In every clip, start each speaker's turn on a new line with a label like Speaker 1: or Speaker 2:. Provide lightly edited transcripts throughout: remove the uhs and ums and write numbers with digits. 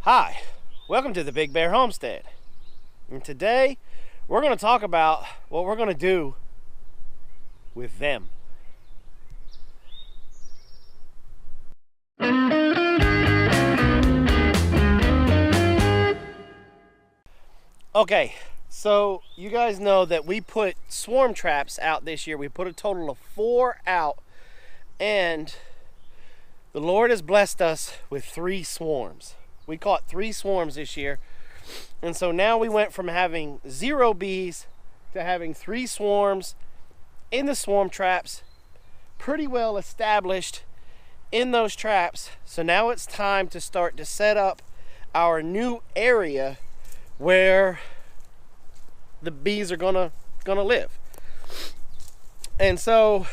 Speaker 1: Hi, welcome to the Big Bear Homestead. And today we're going to talk about what we're going to do with them. Okay, so you guys know that we put swarm traps out this year. We put a total of 4 out, and the Lord has blessed us with 3 swarms. We caught 3 swarms this year. And so now we went from having 0 bees to having 3 swarms in the swarm traps, pretty well established in those traps. So now it's time to start to set up our new area where the bees are gonna live. And so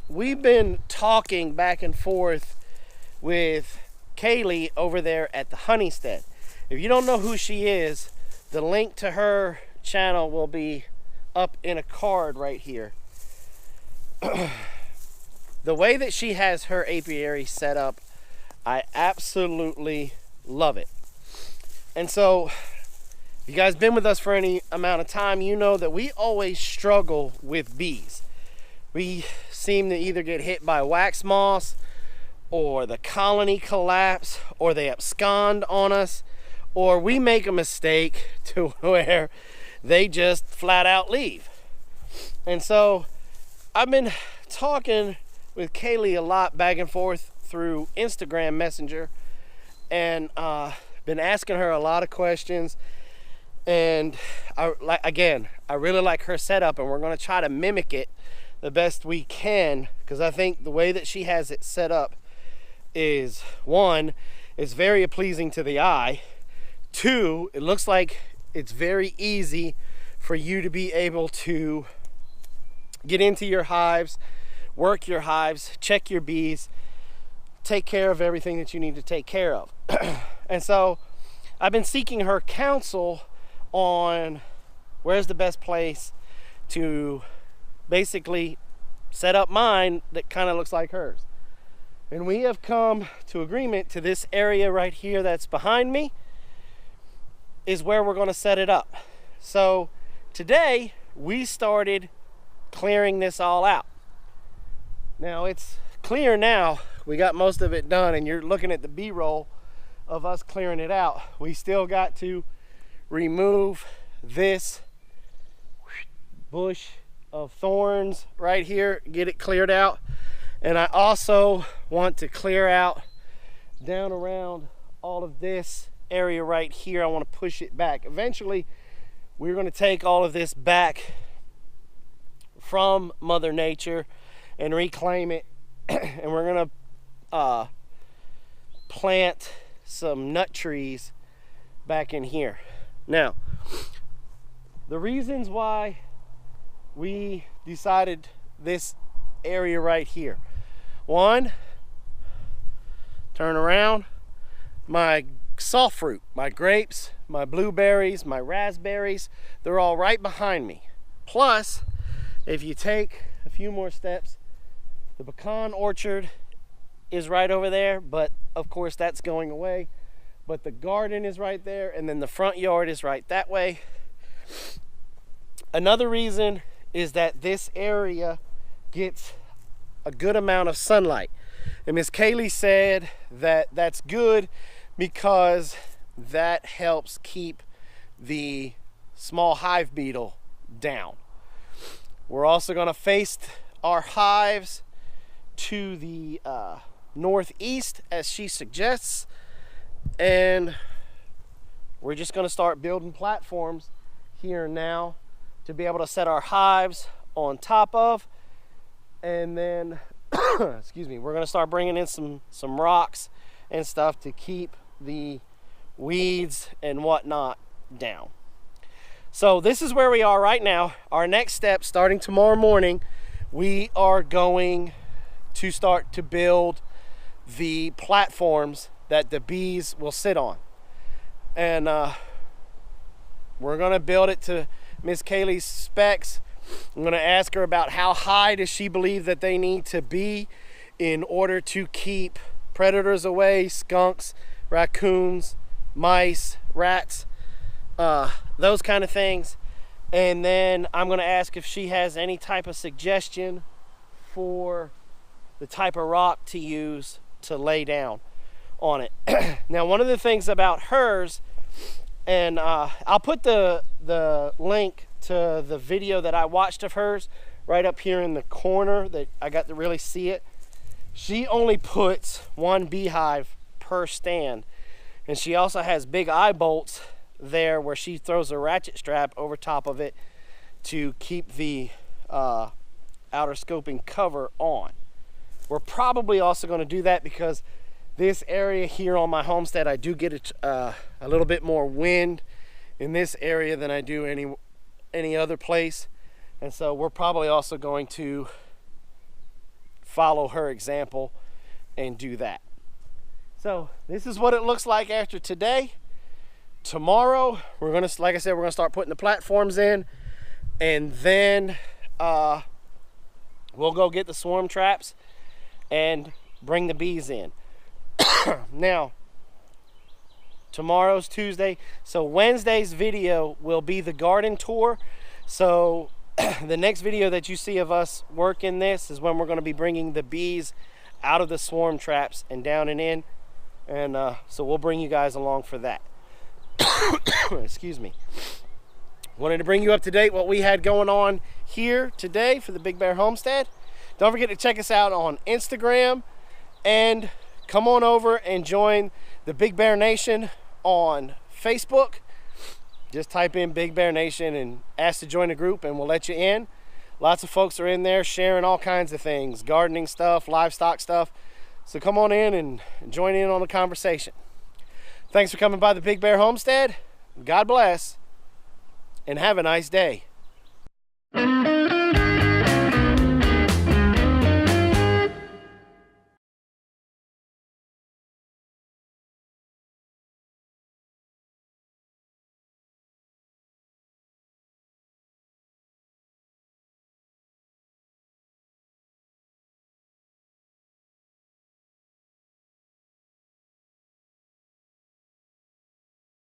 Speaker 1: we've been talking back and forth with Kaylee over there at the Honeystead. If you don't know who she is, the link to her channel will be up in a card right here. The way that she has her apiary set up, I absolutely love it. And so, if you guys been with us for any amount of time, you know that we always struggle with bees. We seem to either get hit by wax moths, or the colony collapse, or they abscond on us, or we make a mistake to where they just flat out leave. And so I've been talking with Kaylee a lot back and forth through Instagram Messenger, and been asking her a lot of questions. And I really like her setup, and we're going to try to mimic it the best we can, because I think the way that she has it set up is, 1, it's very pleasing to the eye. 2, it looks like it's very easy for you to be able to get into your hives, work your hives, check your bees, take care of everything that you need to take care of. And so I've been seeking her counsel on where's the best place to basically set up mine that kind of looks like hers. And we have come to agreement to this area right here that's behind me is where we're going to set it up. So today we started clearing this all out. Now it's clear now. We got most of it done, and you're looking at the B-roll of us clearing it out. We still got to remove this bush of thorns right here, get it cleared out. And I also want to clear out down around all of this area right here. I want to push it back. Eventually, we're going to take all of this back from Mother Nature and reclaim it. And we're going to plant some nut trees back in here. Now, the reasons why we decided this area right here. 1, turn around, my soft fruit, my grapes, my blueberries, my raspberries, they're all right behind me. Plus, if you take a few more steps, the pecan orchard is right over there, but of course that's going away. But the garden is right there, and then the front yard is right that way. Another reason is that this area gets a good amount of sunlight, and Miss Kaylee said that that's good because that helps keep the small hive beetle down. We're also going to face our hives to the northeast as she suggests, and we're just going to start building platforms here now to be able to set our hives on top of. And then excuse me, we're going to start bringing in some rocks and stuff to keep the weeds and whatnot down. So this is where we are right now. Our next step, starting tomorrow morning, we are going to start to build the platforms that the bees will sit on. And we're going to build it to Miss Kaylee's specs. I'm going to ask her about how high does she believe that they need to be in order to keep predators away, skunks, raccoons, mice, rats, those kind of things. And then I'm going to ask if she has any type of suggestion for the type of rock to use to lay down on it. Now, one of the things about hers, and I'll put the link to the video that I watched of hers right up here in the corner that I got to really see it. She only puts one beehive per stand, and she also has big eye bolts there where she throws a ratchet strap over top of it to keep the outer scoping cover on. We're probably also going to do that because this area here on my homestead, I do get a little bit more wind in this area than I do any other place. And so we're probably also going to follow her example and do that. So this is what it looks like after today. Tomorrow, we're going to, like I said, we're going to start putting the platforms in, and then we'll go get the swarm traps and bring the bees in. Now, tomorrow's Tuesday, so Wednesday's video will be the garden tour. So the next video that you see of us working this is when we're going to be bringing the bees out of the swarm traps and down and in, and so we'll bring you guys along for that. Excuse me. Wanted to bring you up to date what we had going on here today for the Big Bear Homestead. Don't forget to check us out on Instagram, and come on over and join the Big Bear Nation on Facebook. Just type in Big Bear Nation and ask to join the group, and we'll let you in. Lots of folks are in there sharing all kinds of things, gardening stuff, livestock stuff. So come on in and join in on the conversation. Thanks for coming by the Big Bear Homestead. God bless, and have a nice day.